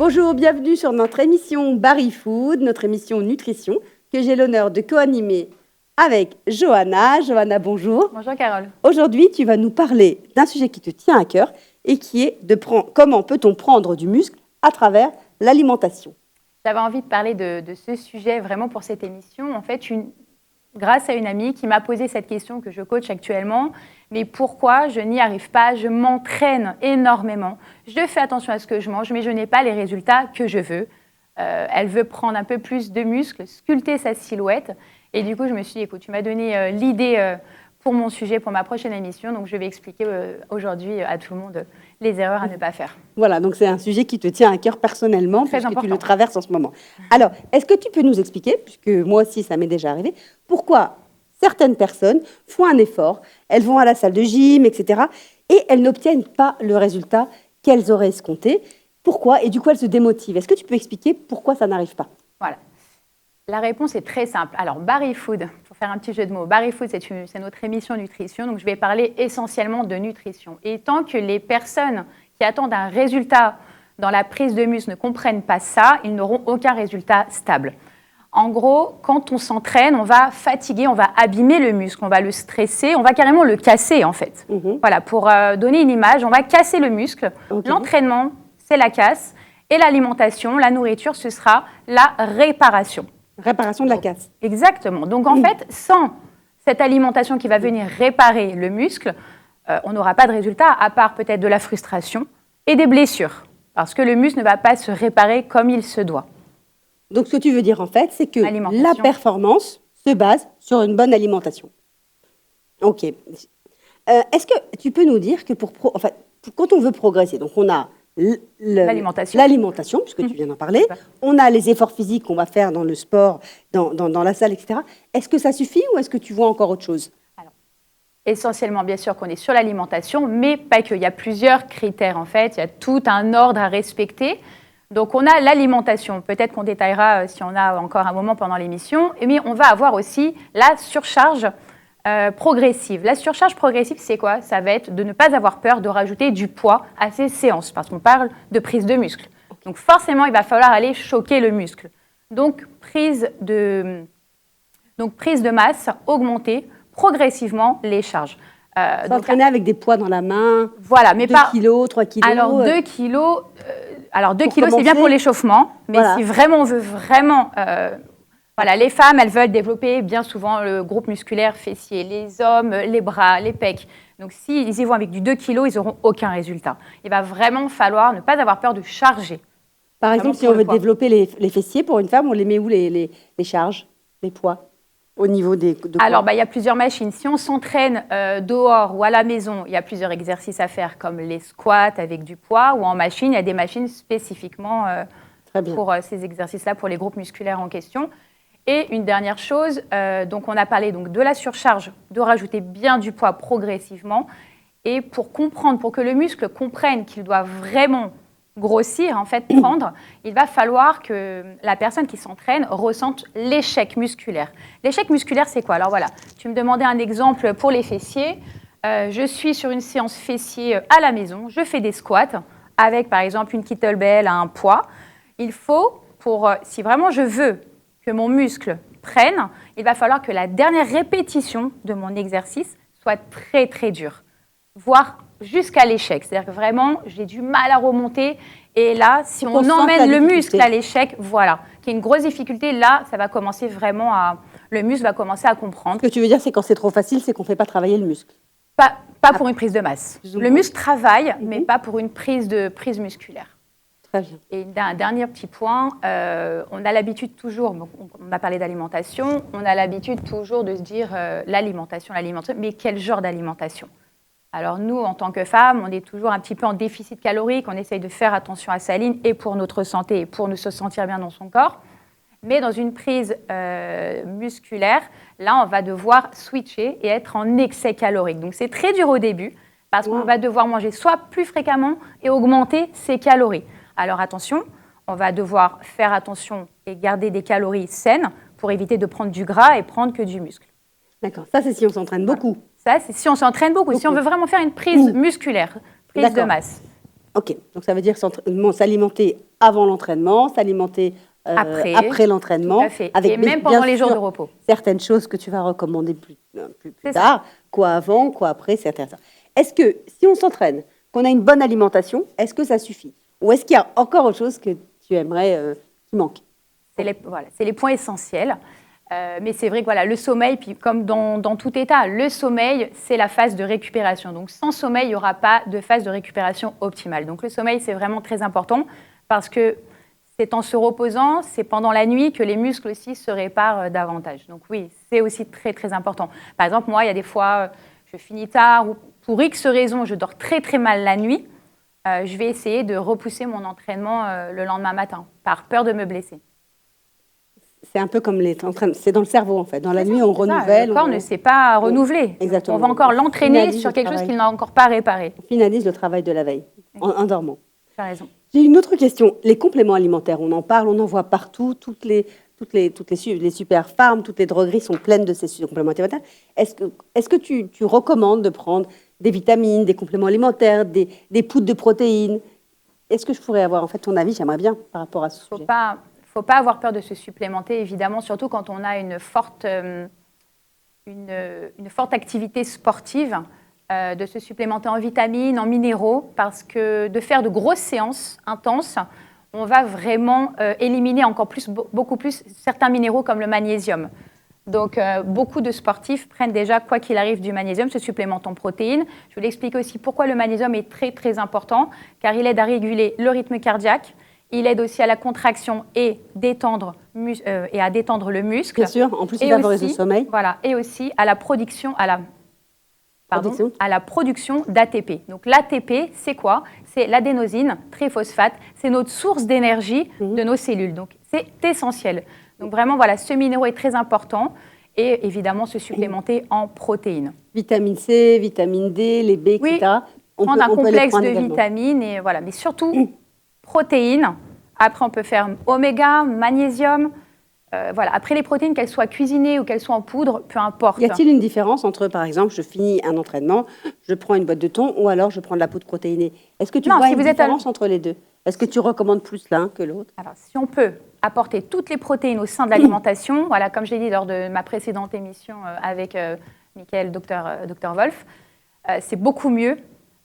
Bonjour, bienvenue sur notre émission Barry Food, notre émission Nutrition, que j'ai l'honneur de co-animer avec Johanna. Johanna, bonjour. Bonjour Carole. Aujourd'hui, tu vas nous parler d'un sujet qui te tient à cœur et qui est comment peut-on prendre du muscle à travers l'alimentation. J'avais envie de parler de ce sujet vraiment pour cette émission. En fait, grâce à une amie qui m'a posé cette question que je coach actuellement. Mais pourquoi je n'y arrive pas? Je m'entraîne énormément. Je fais attention à ce que je mange, mais je n'ai pas les résultats que je veux. Elle veut prendre un peu plus de muscles, sculpter sa silhouette. Et du coup, je me suis dit, écoute, tu m'as donné l'idée pour mon sujet, pour ma prochaine émission. Donc, je vais expliquer aujourd'hui à tout le monde les erreurs à ne pas faire. Voilà, donc c'est un sujet qui te tient à cœur personnellement, puisque tu le traverses en ce moment. Alors, est-ce que tu peux nous expliquer, puisque moi aussi ça m'est déjà arrivé, pourquoi certaines personnes font un effort, elles vont à la salle de gym, etc., et elles n'obtiennent pas le résultat qu'elles auraient escompté? Pourquoi? Et du coup, elles se démotivent. Est-ce que tu peux expliquer pourquoi ça n'arrive pas? Voilà. La réponse est très simple. Alors, Barry Food, pour faire un petit jeu de mots, Barry Food, c'est notre émission nutrition. Donc, je vais parler essentiellement de nutrition. Et tant que les personnes qui attendent un résultat dans la prise de muscle ne comprennent pas ça, ils n'auront aucun résultat stable. En gros, quand on s'entraîne, on va fatiguer, on va abîmer le muscle, on va le stresser, on va carrément le casser en fait. Voilà, pour donner une image, on va casser le muscle. L'entraînement, c'est la casse. Et l'alimentation, la nourriture, ce sera la réparation. Réparation de la casse. Exactement. Donc, en fait, sans cette alimentation qui va venir réparer le muscle, on n'aura pas de résultat, à part peut-être de la frustration et des blessures. Parce que le muscle ne va pas se réparer comme il se doit. Donc, ce que tu veux dire, en fait, c'est que la performance se base sur une bonne alimentation. OK. Est-ce que tu peux nous dire que quand on veut progresser, donc on a l'alimentation, puisque tu viens d'en parler. On a les efforts physiques qu'on va faire dans le sport, dans la salle, etc. Est-ce que ça suffit ou est-ce que tu vois encore autre chose? Alors, essentiellement, bien sûr, qu'on est sur l'alimentation, mais pas que. Il y a plusieurs critères, en fait. Il y a tout un ordre à respecter. Donc, on a l'alimentation. Peut-être qu'on détaillera si on a encore un moment pendant l'émission. Mais on va avoir aussi la surcharge progressive. La surcharge progressive, c'est quoi? Ça va être de ne pas avoir peur de rajouter du poids à ces séances, parce qu'on parle de prise de muscle. Donc forcément, il va falloir aller choquer le muscle. Donc prise de masse, augmenter progressivement les charges. S'entraîner avec des poids dans la main, voilà, mais 2 kilos, 3 kilos. Alors 2 kilos, c'est bien pour l'échauffement, mais si vraiment on veut vraiment... Voilà, les femmes, elles veulent développer bien souvent le groupe musculaire fessier, les hommes, les bras, les pecs. Donc, s'ils y vont avec du 2 kilos, ils n'auront aucun résultat. Il va vraiment falloir ne pas avoir peur de charger. Par exemple, si on veut développer les fessiers pour une femme, on les met où les charges, les poids au niveau de quoi? Alors, il y a plusieurs machines. Si on s'entraîne dehors ou à la maison, il y a plusieurs exercices à faire, comme les squats avec du poids, ou en machine, il y a des machines spécifiquement pour ces exercices-là, pour les groupes musculaires en question. Et une dernière chose, donc on a parlé donc de la surcharge, de rajouter bien du poids progressivement. Et pour que le muscle comprenne qu'il doit vraiment grossir, en fait, prendre, il va falloir que la personne qui s'entraîne ressente l'échec musculaire. L'échec musculaire, c'est quoi? Alors voilà, tu me demandais un exemple pour les fessiers. Je suis sur une séance fessier à la maison, je fais des squats avec, par exemple, une kettlebell à un poids. Il faut, si vraiment je veux que mon muscle prenne, il va falloir que la dernière répétition de mon exercice soit très, très dure, voire jusqu'à l'échec. C'est-à-dire que vraiment, j'ai du mal à remonter. Et là, si on emmène le muscle à l'échec, voilà, qui est une grosse difficulté, là, ça va commencer vraiment le muscle va commencer à comprendre. Ce que tu veux dire, c'est quand c'est trop facile, c'est qu'on ne fait pas travailler le muscle. Pas pour une prise de masse. Le muscle travaille, mais pas pour une prise musculaire. Très bien. Et un dernier petit point, on a l'habitude toujours, on a parlé d'alimentation, on a l'habitude toujours de se dire l'alimentation, mais quel genre d'alimentation? Alors nous, en tant que femmes, on est toujours un petit peu en déficit calorique, on essaye de faire attention à sa ligne et pour notre santé et pour nous se sentir bien dans son corps. Mais dans une prise musculaire, là, on va devoir switcher et être en excès calorique. Donc c'est très dur au début parce qu'on va devoir manger soit plus fréquemment et augmenter ses calories. Alors attention, on va devoir faire attention et garder des calories saines pour éviter de prendre du gras et prendre que du muscle. D'accord, ça c'est si on s'entraîne beaucoup. Ça c'est si on s'entraîne beaucoup. Si on veut vraiment faire une prise musculaire, prise de masse. Ok, donc ça veut dire s'alimenter avant l'entraînement, s'alimenter après l'entraînement, avec et même pendant les jours de repos. Certaines choses que tu vas recommander plus tard, quoi avant, quoi après, c'est intéressant. Est-ce que si on s'entraîne, qu'on a une bonne alimentation, est-ce que ça suffit? Ou est-ce qu'il y a encore autre chose que tu aimerais qui manque? C'est les points essentiels. Mais c'est vrai que le sommeil, puis comme dans tout état, le sommeil, c'est la phase de récupération. Donc sans sommeil, il n'y aura pas de phase de récupération optimale. Donc le sommeil, c'est vraiment très important parce que c'est en se reposant, c'est pendant la nuit que les muscles aussi se réparent davantage. Donc oui, c'est aussi très, très important. Par exemple, moi, il y a des fois, je finis tard ou pour X raisons, je dors très, très mal la nuit. Je vais essayer de repousser mon entraînement le lendemain matin par peur de me blesser. C'est un peu comme c'est dans le cerveau en fait. Dans la nuit, on renouvelle. Le corps ne sait pas renouveler. Exactement. On va encore l'entraîner sur quelque chose qu'il n'a encore pas réparé. On finalise le travail de la veille en dormant. Tu as raison. J'ai une autre question. Les compléments alimentaires, on en parle, on en voit partout. Toutes les super farms, toutes les drogueries sont pleines de ces compléments alimentaires. Est-ce que tu recommandes de prendre des vitamines, des compléments alimentaires, des poudres de protéines? Est-ce que je pourrais avoir en fait ton avis? J'aimerais bien par rapport à ce sujet. Il ne faut pas avoir peur de se supplémenter, évidemment, surtout quand on a une forte activité sportive, de se supplémenter en vitamines, en minéraux, parce que de faire de grosses séances intenses, on va vraiment éliminer beaucoup plus certains minéraux comme le magnésium. Donc, beaucoup de sportifs prennent déjà, quoi qu'il arrive, du magnésium, se supplémentent en protéines. Je vais l'expliquer aussi pourquoi le magnésium est très, très important, car il aide à réguler le rythme cardiaque. Il aide aussi à la contraction et à détendre le muscle. Bien sûr, en plus il favorise le sommeil. Voilà, et aussi à la production, à la production d'ATP. Donc l'ATP, c'est quoi? C'est l'adénosine triphosphate. C'est notre source d'énergie de nos cellules. Donc c'est essentiel. Donc vraiment, ce minéraux est très important. Et évidemment, se supplémenter en protéines. Vitamine C, vitamine D, les B, etc. Oui, prendre un complexe de vitamines, et voilà. Mais surtout, protéines. Après, on peut faire oméga, magnésium. Après, les protéines, qu'elles soient cuisinées ou qu'elles soient en poudre, peu importe. Y a-t-il une différence entre, par exemple, je finis un entraînement, je prends une boîte de thon ou alors je prends de la poudre protéinée? Est-ce que tu vois une différence entre les deux? Est-ce que tu recommandes plus l'un que l'autre? Alors, si on peut apporter toutes les protéines au sein de l'alimentation, comme je l'ai dit lors de ma précédente émission avec Mickaël, Dr Wolf, c'est beaucoup mieux.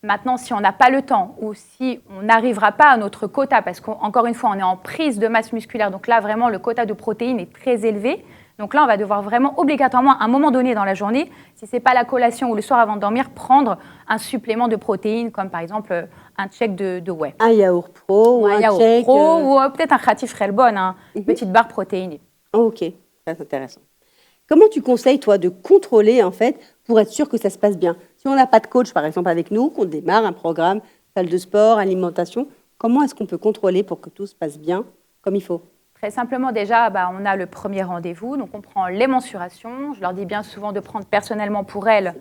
Maintenant, si on n'a pas le temps ou si on n'arrivera pas à notre quota, parce qu'encore une fois, on est en prise de masse musculaire, donc là, vraiment, le quota de protéines est très élevé. Donc là, on va devoir vraiment obligatoirement, à un moment donné dans la journée, si ce n'est pas la collation ou le soir avant de dormir, prendre un supplément de protéines, comme par exemple un check de whey. Un yaourt pro ou un yaourt pro ou peut-être un Khatif Relbon, une petite barre protéinée. Ok, c'est intéressant. Comment tu conseilles, toi, de contrôler, en fait, pour être sûr que ça se passe bien? Si on n'a pas de coach, par exemple, avec nous, qu'on démarre un programme, salle de sport, alimentation, comment est-ce qu'on peut contrôler pour que tout se passe bien comme il faut? Très simplement, déjà, on a le premier rendez-vous. Donc, on prend les mensurations. Je leur dis bien souvent de prendre personnellement pour elles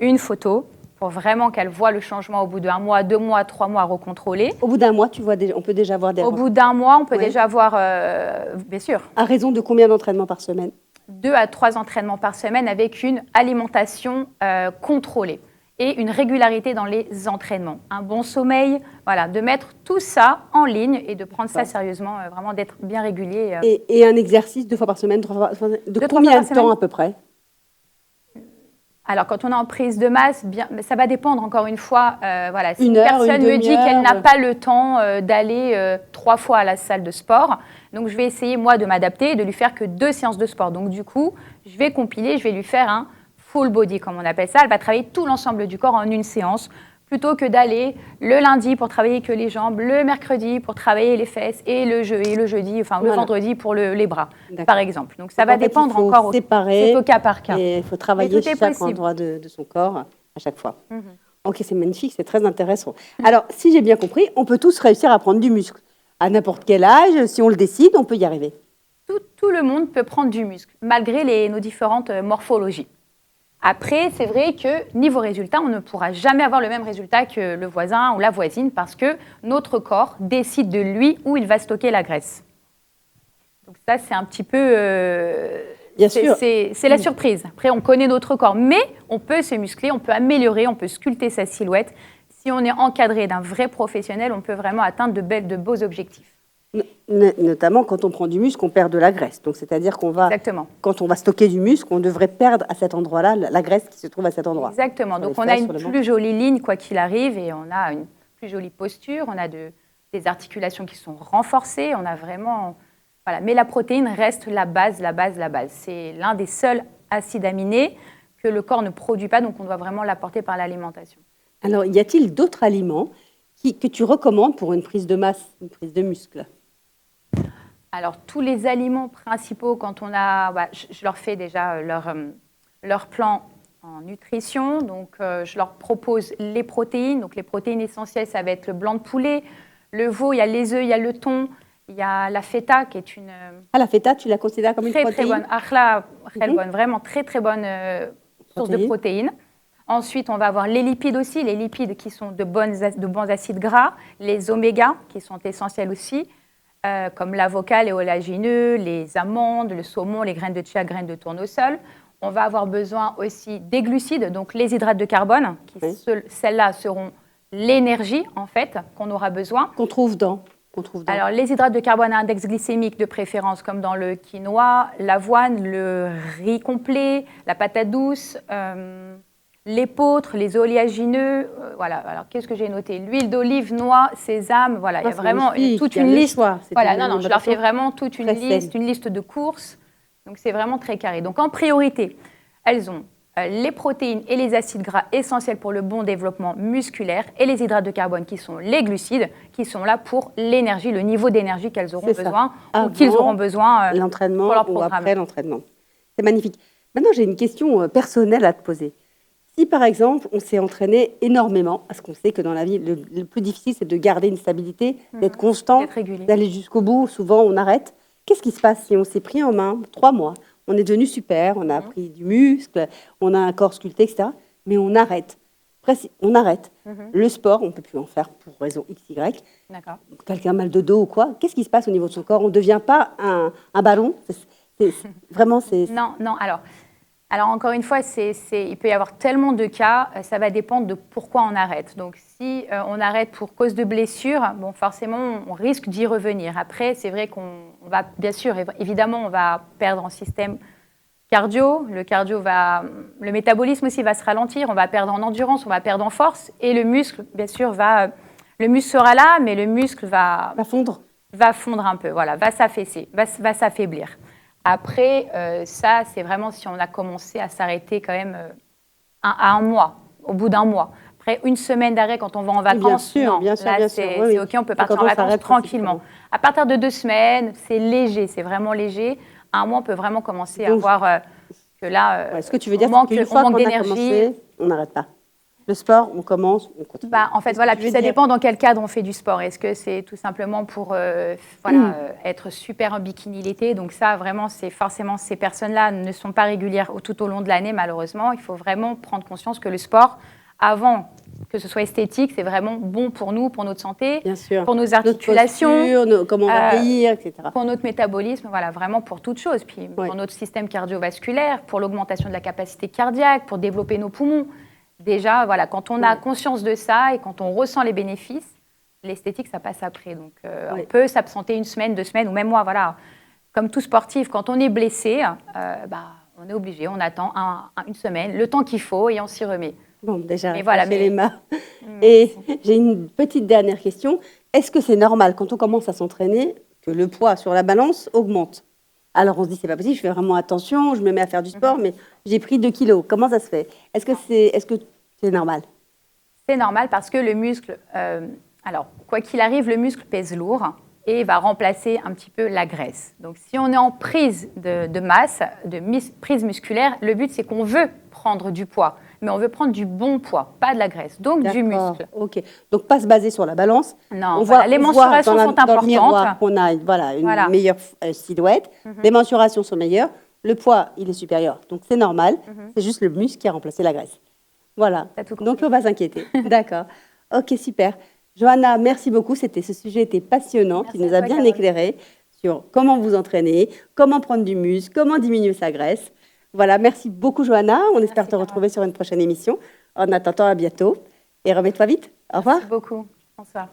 une photo pour vraiment qu'elles voient le changement au bout d'1 mois, 2 mois, 3 mois à recontrôler. Au bout d'1 mois, on peut déjà voir des... Au bout d'1 mois, on peut déjà voir, bien sûr. À raison de combien d'entraînements par semaine? 2 à 3 entraînements par semaine avec une alimentation contrôlée et une régularité dans les entraînements. Un bon sommeil, de mettre tout ça en ligne et de prendre ça sérieusement, vraiment d'être bien régulier. Et un exercice 2 fois par semaine, 3 fois par semaine, de combien de temps à peu près? Alors, quand on est en prise de masse, ça va dépendre, encore une fois. Si une personne me dit qu'elle n'a pas le temps d'aller 3 fois à la salle de sport, donc je vais essayer, moi, de m'adapter et de lui faire que 2 séances de sport. Donc, du coup, je vais compiler, je vais lui faire un full body, comme on appelle ça. Elle va travailler tout l'ensemble du corps en une séance, plutôt que d'aller le lundi pour travailler que les jambes, le mercredi pour travailler les fesses et le jeudi, le vendredi pour les bras, par exemple. Donc ça va dépendre encore au cas par cas. Et il faut travailler chaque endroit de son corps à chaque fois. Ok, c'est magnifique, c'est très intéressant. Alors, si j'ai bien compris, on peut tous réussir à prendre du muscle. À n'importe quel âge, si on le décide, on peut y arriver. Tout le monde peut prendre du muscle, malgré nos différentes morphologies. Après, c'est vrai que niveau résultat, on ne pourra jamais avoir le même résultat que le voisin ou la voisine parce que notre corps décide de lui où il va stocker la graisse. Donc ça, c'est un petit peu... Bien sûr. C'est la surprise. Après, on connaît notre corps, mais on peut se muscler, on peut améliorer, on peut sculpter sa silhouette si on est encadré d'un vrai professionnel, on peut vraiment atteindre de beaux objectifs. Notamment quand on prend du muscle, on perd de la graisse. Donc, c'est-à-dire quand on va stocker du muscle, on devrait perdre à cet endroit-là la graisse qui se trouve à cet endroit. Exactement. Donc, on a une plus jolie ligne, quoi qu'il arrive, et on a une plus jolie posture. On a des articulations qui sont renforcées. On a vraiment... Voilà. Mais la protéine reste la base. C'est l'un des seuls acides aminés que le corps ne produit pas, donc on doit vraiment l'apporter par l'alimentation. Alors, y a-t-il d'autres aliments que tu recommandes pour une prise de masse, une prise de muscle? Alors, tous les aliments principaux, quand on a... je leur fais déjà leur plan en nutrition. Donc, je leur propose les protéines. Donc, les protéines essentielles, ça va être le blanc de poulet, le veau, il y a les œufs, il y a le thon, il y a la feta qui est une... la feta, tu la considères comme une protéine? Très bonne. Très bonne. Vraiment très bonne source de protéines. Ensuite, on va avoir les lipides aussi, les lipides qui sont de bons acides gras, les omégas qui sont essentiels aussi, comme l'avocat, les oléagineux, les amandes, le saumon, les graines de chia, graines de tournesol. On va avoir besoin aussi des glucides, donc les hydrates de carbone, qui celles-là seront l'énergie en fait qu'on aura besoin. Qu'on trouve dans Alors, les hydrates de carbone à index glycémique de préférence, comme dans le quinoa, l'avoine, le riz complet, la patate douce, l'épeautre, les oléagineux, voilà. Alors, qu'est-ce que j'ai noté? L'huile d'olive, noix, sésame, voilà. Il y a vraiment toute une liste. Voilà, je leur fais vraiment toute une liste de courses. Donc, c'est vraiment très carré. Donc, en priorité, elles ont les protéines et les acides gras essentiels pour le bon développement musculaire et les hydrates de carbone qui sont les glucides, qui sont là pour l'énergie, le niveau d'énergie qu'elles auront besoin ou qu'ils auront besoin l'entraînement pour leur programme. Ou après l'entraînement. C'est magnifique. Maintenant, j'ai une question personnelle à te poser. Si, par exemple, on s'est entraîné énormément, parce qu'on sait que dans la vie, le plus difficile, c'est de garder une stabilité, d'être constant, d'aller jusqu'au bout. Souvent, on arrête. Qu'est-ce qui se passe si on s'est pris en main 3 mois? On est devenu super, on a pris du muscle, on a un corps sculpté, etc. Mais on arrête. Après, on arrête. Le sport, on ne peut plus en faire pour raison X, Y. Quelqu'un a mal de dos ou quoi. Qu'est-ce qui se passe au niveau de son corps? On ne devient pas un ballon. Vraiment, c'est... Non. Alors, encore une fois, il peut y avoir tellement de cas, ça va dépendre de pourquoi on arrête. Donc, si on arrête pour cause de blessure, bon, forcément, on risque d'y revenir. Après, c'est vrai qu'on va, bien sûr, évidemment, on va perdre en système cardio. Le métabolisme aussi va se ralentir. On va perdre en endurance, on va perdre en force. Et le muscle, bien sûr, le muscle sera là, mais le muscle va fondre. Va fondre un peu, voilà, va s'affaisser, va s'affaiblir. Après, ça, c'est vraiment si on a commencé à s'arrêter quand même à un mois, au bout d'un mois. Après, une semaine d'arrêt quand on va en vacances, bien sûr. C'est OK, on peut partir en vacances tranquillement. À partir de 2 semaines, c'est léger, c'est vraiment léger. À un mois, on peut vraiment commencer à voir que là, ce que tu veux dire, c'est qu'une fois qu'on a commencé, on n'arrête pas. Le sport, on commence, on continue. En fait, voilà. Puis ça dépend dans quel cadre on fait du sport. Est-ce que c'est tout simplement pour être super en bikini l'été? Donc ça, vraiment, c'est forcément, ces personnes-là ne sont pas régulières tout au long de l'année, malheureusement. Il faut vraiment prendre conscience que le sport, avant que ce soit esthétique, c'est vraiment bon pour nous, pour notre santé, pour nos articulations, notre posture, comment on va vieillir, etc. Pour notre métabolisme, voilà, vraiment pour toute chose. Puis pour notre système cardiovasculaire, pour l'augmentation de la capacité cardiaque, pour développer nos poumons. Déjà, voilà, quand on a conscience de ça et quand on ressent les bénéfices, l'esthétique, ça passe après. Donc, on peut s'absenter 1 semaine, 2 semaines, ou même moi, voilà. Comme tout sportif, quand on est blessé, on est obligé, on attend 1 semaine, le temps qu'il faut, et on s'y remet. Bon, déjà, les mains. Et j'ai une petite dernière question. Est-ce que c'est normal, quand on commence à s'entraîner, que le poids sur la balance augmente? Alors, on se dit, c'est pas possible, je fais vraiment attention, je me mets à faire du sport, mais j'ai pris 2 kilos. Comment ça se fait? Est-ce que c'est normal? C'est normal parce que le muscle, alors, quoi qu'il arrive, le muscle pèse lourd et va remplacer un petit peu la graisse. Donc, si on est en prise de masse, prise musculaire, le but, c'est qu'on veut prendre du poids, mais on veut prendre du bon poids, pas de la graisse, donc du muscle. Ok. Donc, pas se baser sur la balance. Non, les mensurations sont importantes. Dans le miroir, on a une meilleure silhouette. Les mensurations sont meilleures. Le poids, il est supérieur. Donc, c'est normal. C'est juste le muscle qui a remplacé la graisse. Voilà. Donc, on va s'inquiéter. D'accord. Ok, super. Johanna, merci beaucoup. Ce sujet était passionnant. Tu nous as bien éclairé sur comment vous entraîner, comment prendre du muscle, comment diminuer sa graisse. Voilà, merci beaucoup, Johanna. On espère te retrouver sur une prochaine émission. En attendant, à bientôt. Et remets-toi vite. Au revoir. Merci beaucoup. Bonsoir.